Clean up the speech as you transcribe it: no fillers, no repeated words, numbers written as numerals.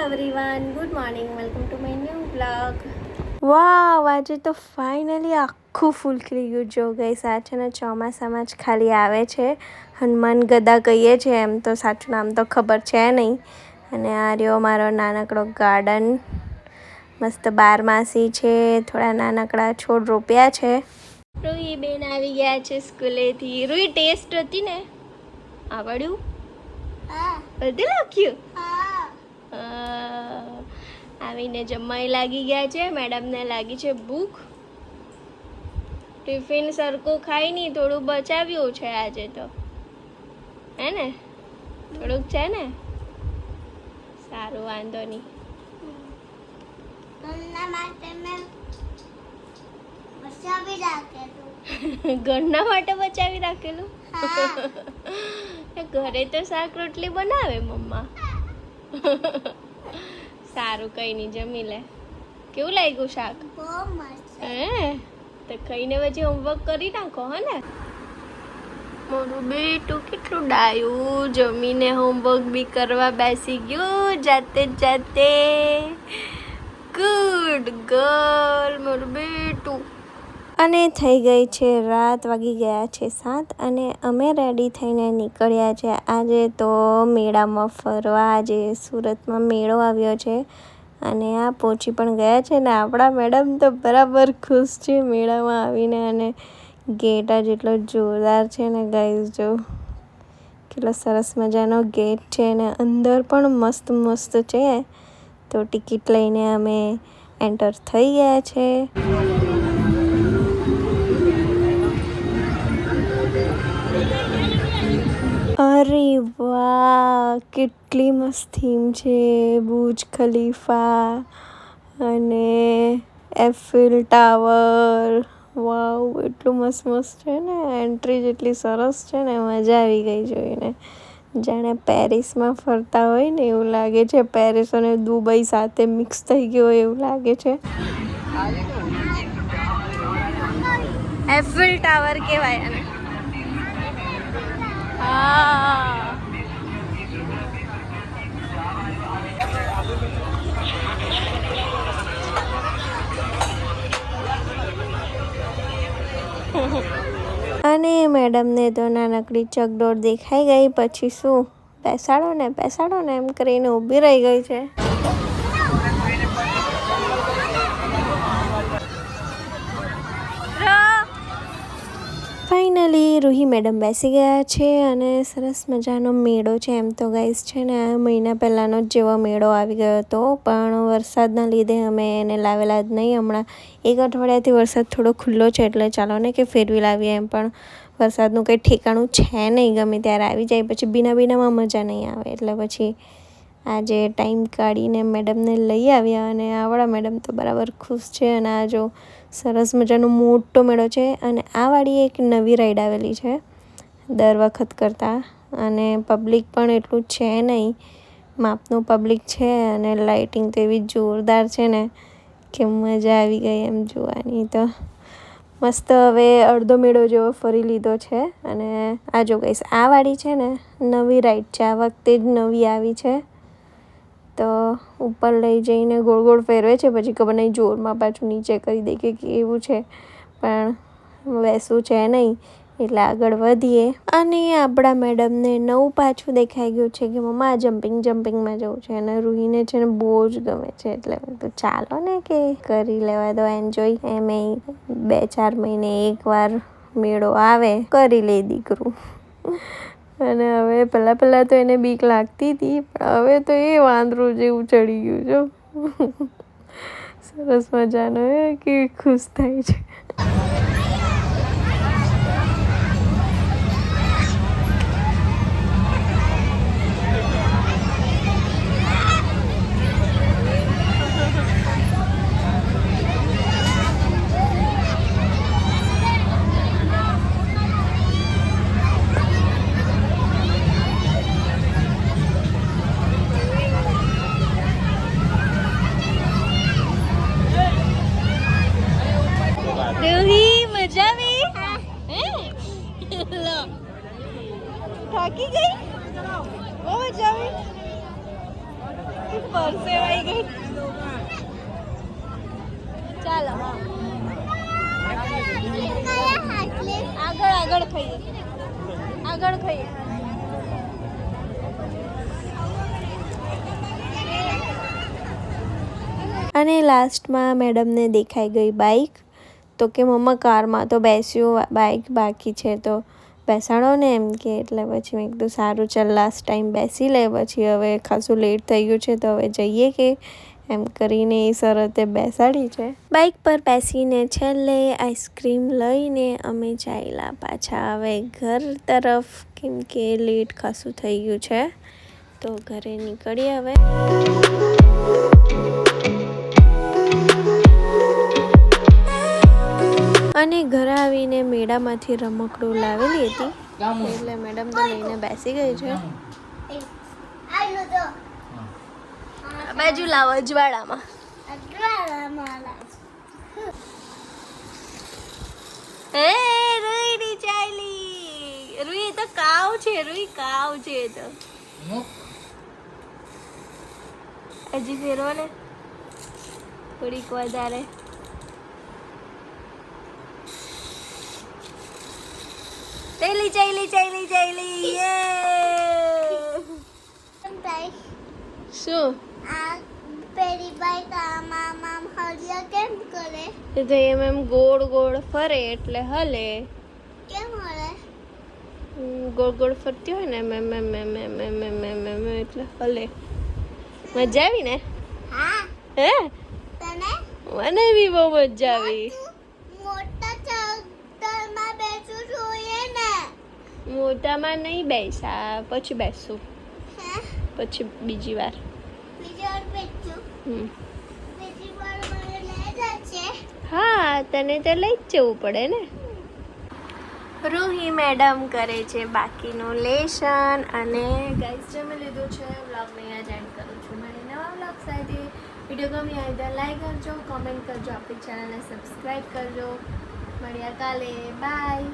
Everyone, good morning, welcome to my new blog. Wow, આજે તો finally આખું ફૂલ ખીલી ગયું. જો ગાઈસ, આ છે ને ચોમાસામાં જ ખાલી આવે છે. હનુમાન ગદા કહીએ છીએ, એમ તો સાચું નામ તો ખબર છે નહીં. અને આ રહ્યો મારો નાનકડો ગાર્ડન. મસ્ત બારમાસી છે, થોડા નાનકડા છોડ રોપ્યા છે. રૂહી બેન આવી ગયા છે સ્કૂલેથી. રૂહી ટેસ્ટ હતી ને, આવડ્યું? બધું લખ્યું? આવીને જમવાય લાગી ગયા છે. મેડમને લાગી છે ભૂખ. ટિફિન સરખું ખાઈ નહીં, થોડું બચાવ્યું છે આજે તો, હે ને? થોડુંક છે ને, સારું, વાંધો નહીં. ઘરના માટે બચાવી રાખેલું. ઘરે તો શાક રોટલી બનાવે મમ્મા. સારું, કઈ નહીં, જમી લે. કેવું લાગ્યું શાક? હે તો ખાઈને પછી હોમવર્ક કરી નાખો, હે ને? મારું બેટું કેટલું ડાયું, જમીને હોમવર્ક બી કરવા બેસી ગયું જાતે જાતે. ગુડ ગર્લ, મારું બેટું. અને થઈ ગઈ છે રાત, વાગી ગયા છે 7 અને અમે રેડી થઈને નીકળ્યા છે આજે તો મેળામાં ફરવા. આજે સુરતમાં મેળો આવ્યો છે અને આ પહોંચી પણ ગયા છે ને આપણા મેડમ તો બરાબર ખુશ છે મેળામાં આવીને. અને ગેટ જ એટલો જોરદાર છે ને ગાઈઝ, જો કેટલો સરસ મજાનો ગેટ છે ને અંદર પણ મસ્ત મસ્ત છે. તો ટિકિટ લઈને અમે એન્ટર થઈ ગયા છે. અરે વાહ, કેટલી મસ્ત થીમ છે. બુર્જ ખલીફા અને એફિલ ટાવર. વાવ, એટલું મસ્ત મસ્ત છે ને. એન્ટ્રી જેટલી સરસ છે ને, મજા આવી ગઈ જોઈને. જાણે પેરિસમાં ફરતા હોય ને એવું લાગે છે. પેરિસ અને દુબઈ સાથે મિક્સ થઈ ગયો એવું લાગે છે. એફિલ ટાવર કહેવાય એને. અને મેડમને તો નાનકડી ચકડોળ દેખાઈ ગઈ. પછી શું, બેસાડો ને એમ કરીને ઊભી રહી ગઈ છે. ફાઇનલી રૂહી મેડમ બેસી ગયા છે અને સરસ મજાનો મેળો છે. એમ તો ગાઈસ છે ને, આ મહિના પહેલાંનો જ જેવો મેળો આવી ગયો હતો, પણ વરસાદના લીધે અમે એને લાવેલા જ નહીં. હમણાં એક અઠવાડિયાથી વરસાદ થોડો ખુલ્લો છે, એટલે ચાલો ને કે ફેરવી લાવીએ. એમ પણ વરસાદનું કંઈ ઠેકાણું છે નહીં, ગમે ત્યારે આવી જાય. પછી બીનામાં મજા નહીં આવે, એટલે પછી આજે ટાઈમ કાઢીને મેડમને લઈ આવ્યા. અને આવડા મેડમ તો બરાબર ખુશ છે. અને આ જો સરસ મજાનો મોટો મેળો છે. અને આ વાળી એક નવી રાઈડ આવેલી છે દર વખત કરતાં. અને પબ્લિક પણ એટલું છે નહીં, માપનું પબ્લિક છે. અને લાઇટિંગ તો એવી જોરદાર છે ને કે મજા આવી ગઈ એમ જોવાની. તો મસ્ત હવે અડધો મેળો જેવો ફરી લીધો છે. અને આ જો ગઈશ, આ વાળી છે ને નવી રાઈડ છે, આ વખતે જ નવી આવી છે. તો ઉપર લઈ જઈને ગોળ ગોળ ફેરવે છે, પછી ખબર નહીં જોરમાં પાછું નીચે કરી દે કે એવું છે. પણ વૈસું છે નહીં, એટલે આગળ વધીએ. અને આપણા મેડમને નવું પાછું દેખાઈ ગયું છે કે મમ્મા જમ્પિંગમાં જવું છે. અને રૂહીને છે ને બહુ જ ગમે છે, એટલે તો ચાલો ને કે કરી લેવા દો એન્જોય. એમ 2-4 મહિને એકવાર મેળો આવે, કરી લે દીકરું. અને હવે પહેલાં તો એને બીક લાગતી હતી, પણ હવે તો એ વાંદરું જેવું ચડી ગયું જો. સરસ મજાનો કેવી ખુશ થાય છે. રૂહી પરસેવાઈ ગઈ. ચાલો આગળ ખાઈએ. અને લાસ્ટમાં મેડમને દેખાઈ ગઈ બાઇક. તો કે મમ્મા કારમાં તો બેસ્યું, બાઇક બાકી છે તો બેસાડો ને એમ કે. એટલે પછી મેં કીધું સારું ચાલ લાસ્ટ ટાઈમ બેસી લે, પછી હવે ખાસું લેટ થઈ ગયું છે તો હવે જઈએ કે એમ કરીને એ શરતે બેસાડી છે. બાઇક પર બેસીને છેલ્લે આઈસ્ક્રીમ લઈને અમે ચાલ્યા પાછા હવે ઘર તરફ, કેમ કે લેટ ખાસું થઈ ગયું છે તો ઘરે નીકળીએ હવે. અને ઘરે આવીને મેળામાંથી રમકડું લાવેલી હતી એટલે મેડમ તો લઈને બેસી ગઈ છે. બાજુ લાવો અજવાળામાં. એ રૂઈ ની ચાલી, રૂઈ તો કાવ છે, રૂઈ કાવ છે તો હજી ફેરવો ને થોડીક વધારે. ચાલી શું પેલી બાઈક આમ હરિયા કેમ કરે? તો એમ ગોળ ગોળ ફરે એટલે હલે. કેમ હલે? ગોળ ગોળ ફરતી હોય ને એટલે હલે. મજા આવી ને? હા. હે તને? મને બી બહુ મજા આવી. મોટા ચક્કરમાં બેસવું જોઈએ ને? મોટામાં નહીં બેસા, પછી બેસું. હે? પછી બીજી વાર. બીજી વાર બેસું? બીજી વાર મને લઈ જશે? હા, તને તો લઈ જ જવું પડે ને. રૂહી મેડમ કરે છે બાકીનું લેશન અને ગાઈસ જમી લીધું છે. વ્લોગને અહીંયા જ એન્ડ કરું છું. મને નવા વ્લોગ સાથે વિડીયો ગમી હોય તો લાઈક કરજો, કોમેન્ટ કરજો, આપણી ચેનલને સબસ્ક્રાઈબ કરજો. મળ્યા કાલે. બાય.